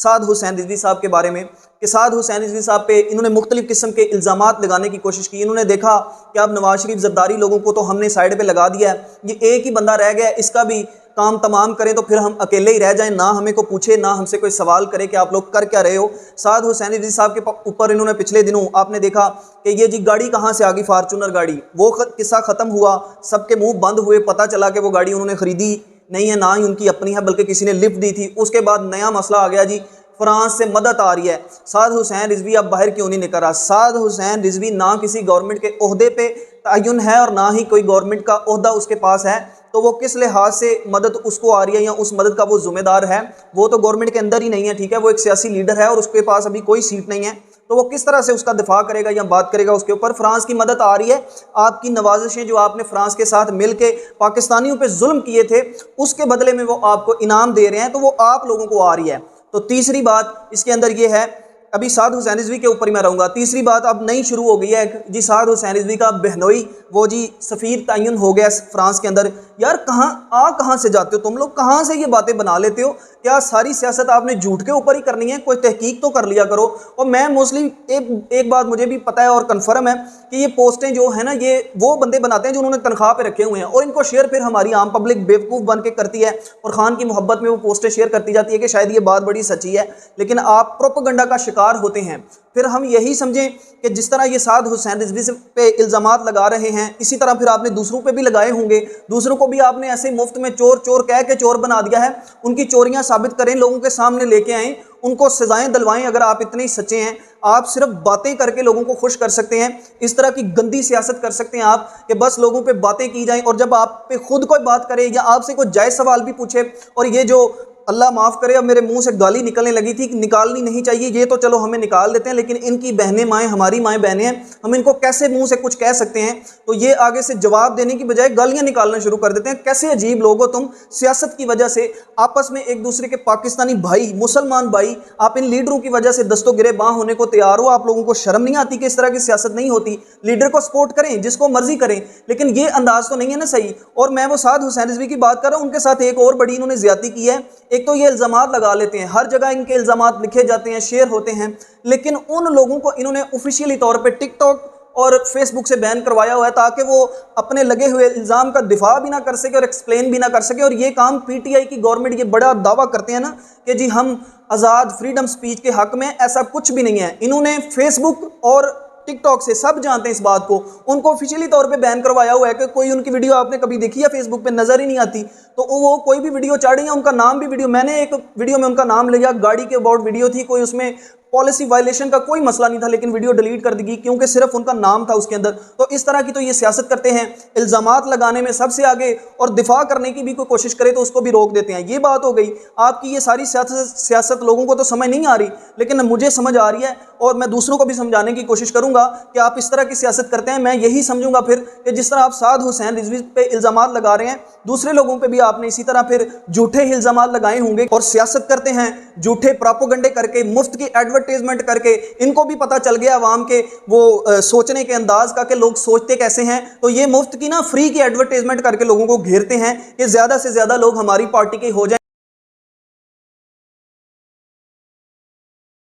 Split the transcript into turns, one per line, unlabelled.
साद हुसैन रिजवी साहब के बारे में कि साद हुसैन रिजवी साहब पे इन्होंने मुख्तलिफ किस्म के इल्ज़ामात लगाने की कोशिश की। इन्होंने देखा कि अब नवाज शरीफ जरदारी लोगों को तो हमने साइड पे लगा दिया है, ये एक ही बंदा रह गया, इसका भी काम तमाम करें तो फिर हम अकेले ही रह जाएं, ना हमें को पूछे ना हमसे कोई सवाल करे कि आप लोग कर क्या रहे हो। साद हुसैन रिजवी साहब के ऊपर इन्होंने पिछले दिनों आपने देखा कि ये जी गाड़ी कहाँ से आ गई, फार्चूनर गाड़ी, वो किस्सा ख़त्म हुआ, सबके मुँह बंद हुए, पता चला कि वो गाड़ी उन्होंने ख़रीदी नहीं है, ना ही उनकी अपनी है बल्कि किसी ने लिफ्ट दी थी। उसके बाद नया मसला आ गया जी, फ्रांस से मदद आ रही है, साद हुसैन रिजवी अब बाहर क्यों नहीं निकल रहा। साद हुसैन रिजवी ना किसी गवर्नमेंट के ओहदे पे तयन है और ना ही कोई गवर्नमेंट का ओहदा उसके पास है, तो वो किस लिहाज से मदद उसको आ रही है या उस मदद का वो जिम्मेदार है। वो तो गवर्नमेंट के अंदर ही नहीं है, ठीक है, वो एक सियासी लीडर है और उसके पास अभी कोई सीट नहीं है, तो वो किस तरह से उसका दिफा करेगा या बात करेगा उसके ऊपर। फ्रांस की मदद आ रही है, आपकी नवाजिशें जो आपने फ्रांस के साथ मिल के पाकिस्तानियों पे जुल्म किए थे उसके बदले में वो आपको इनाम दे रहे हैं, तो वो आप लोगों को आ रही है। तो तीसरी बात इसके अंदर ये है, अभी साद हुसैन रिजवी के ऊपर ही मैं रहूँगा। तीसरी बात अब नई शुरू हो गई है जी, साद हुसैन रिजवी का बहनोई वो जी सफ़ीर तयन हो गया फ्रांस के अंदर। यार कहाँ से जाते हो तुम लोग, कहाँ से ये बातें बना लेते हो? क्या सारी सियासत आपने झूठ के ऊपर ही करनी है? कोई तहकीक तो कर लिया करो। और मैं मोस्टली एक बात मुझे भी पता है और कन्फर्म है कि ये पोस्टें जो है ना, ये वो बंदे बनाते हैं जो उन्होंने तनख्वाह पे रखे हुए हैं और इनको शेयर फिर हमारी आम पब्लिक बेवकूफ़ बन के करती है और खान की मोहब्बत में वो पोस्टें शेयर करती जाती है कि शायद ये बात बड़ी सच्ची है, लेकिन आप प्रोपेगेंडा का शिकार होते हैं। फिर हम यही समझें कि जिस तरह ये साद हुसैन रिजवी पे इल्ज़ामात लगा रहे हैं, इसी तरह फिर आपने दूसरों पे भी लगाए होंगे, दूसरों को भी आपने ऐसे मुफ्त में चोर चोर कह के चोर बना दिया है। उनकी चोरियां साबित करें, लोगों के सामने लेके आएँ, उनको सजाएं दिलवाएं। अगर आप इतने ही सच्चे हैं, आप सिर्फ बातें करके लोगों को खुश कर सकते हैं। इस तरह की गंदी सियासत कर सकते हैं आप कि बस लोगों पे बातें की जाएं और जब आप पे खुद कोई बात करे या आपसे कोई जायज़ सवाल भी पूछे, और ये जो अल्लाह माफ़ करे अब मेरे मुंह से गाली निकलने लगी थी, निकालनी नहीं चाहिए, ये तो चलो हमें निकाल देते हैं, लेकिन इनकी बहनें माएँ हमारी माएँ बहनें हैं, हम इनको कैसे मुंह से कुछ कह सकते हैं? तो ये आगे से जवाब देने की बजाय गालियाँ निकालना शुरू कर देते हैं। कैसे अजीब लोग हो तुम। सियासत की वजह से आपस में एक दूसरे के पाकिस्तानी भाई, मुसलमान भाई, आप इन लीडरों की वजह से दस्तों गिरेबां होने को तैयार हो। आप लोगों को शर्म नहीं आती कि इस तरह की सियासत नहीं होती? लीडर को सपोर्ट करें, जिसको मर्जी करें, लेकिन ये अंदाज तो नहीं है ना सही। और मैं वो साद हुसैन रिजवी की बात कर रहा हूँ, उनके साथ एक और बड़ी इन्होंने ज्यादती की है। एक तो ये इल्ज़ामात लगा लेते हैं, हर जगह इनके इल्ज़ामात लिखे जाते हैं, शेयर होते हैं, लेकिन उन लोगों को इन्होंने ऑफिशियली तौर पे टिकटॉक और फेसबुक से बैन करवाया हुआ है ताकि वो अपने लगे हुए इल्ज़ाम का दिफा भी ना कर सके और एक्सप्लेन भी ना कर सके। और ये काम पीटीआई की गवर्नमेंट ये बड़ा दावा करते हैं ना कि जी हम आज़ाद फ्रीडम स्पीच के हक में, ऐसा कुछ भी नहीं है। इन्होंने फेसबुक और टिकटॉक से, सब जानते हैं इस बात को, उनको ऑफिशियली तौर पे बैन करवाया हुआ है कि कोई उनकी वीडियो आपने कभी देखी है फेसबुक पे? नजर ही नहीं आती। तो वो कोई भी वीडियो चाढ़ी है, उनका नाम भी वीडियो, मैंने एक वीडियो में उनका नाम लिया, गाड़ी के अबाउट वीडियो थी, कोई उसमें पॉलिसी वायलेशन का कोई मसला नहीं था, लेकिन वीडियो डिलीट कर दी क्योंकि सिर्फ उनका नाम था उसके अंदर। तो इस तरह की तो ये सियासत करते हैं, इल्ज़ामात लगाने में सबसे आगे, और दिफा करने की भी कोई कोशिश करे तो उसको भी रोक देते हैं। ये बात हो गई आपकी। ये सारी सियासत लोगों को तो समझ नहीं आ रही, लेकिन मुझे समझ आ रही है और मैं दूसरों को भी समझाने की कोशिश करूंगा कि आप इस तरह की सियासत करते हैं। मैं यही समझूंगा फिर कि जिस तरह आप साद हुसैन रिजवी पे इल्ज़ामात लगा रहे हैं, दूसरे लोगों पे भी आपने इसी तरह फिर झूठे इल्ज़ामात लगाए होंगे और सियासत करते हैं झूठे प्रोपेगेंडे करके, मुफ्त की एडवर्टाइजमेंट करके। इनको भी पता चल गया अवाम के वो सोचने के अंदाज का कि लोग सोचते कैसे हैं, तो ये मुफ्त की ना फ्री की एडवर्टाइजमेंट करके लोगों को घेरते हैं कि ज़्यादा से ज़्यादा लोग हमारी पार्टी के हो जाए।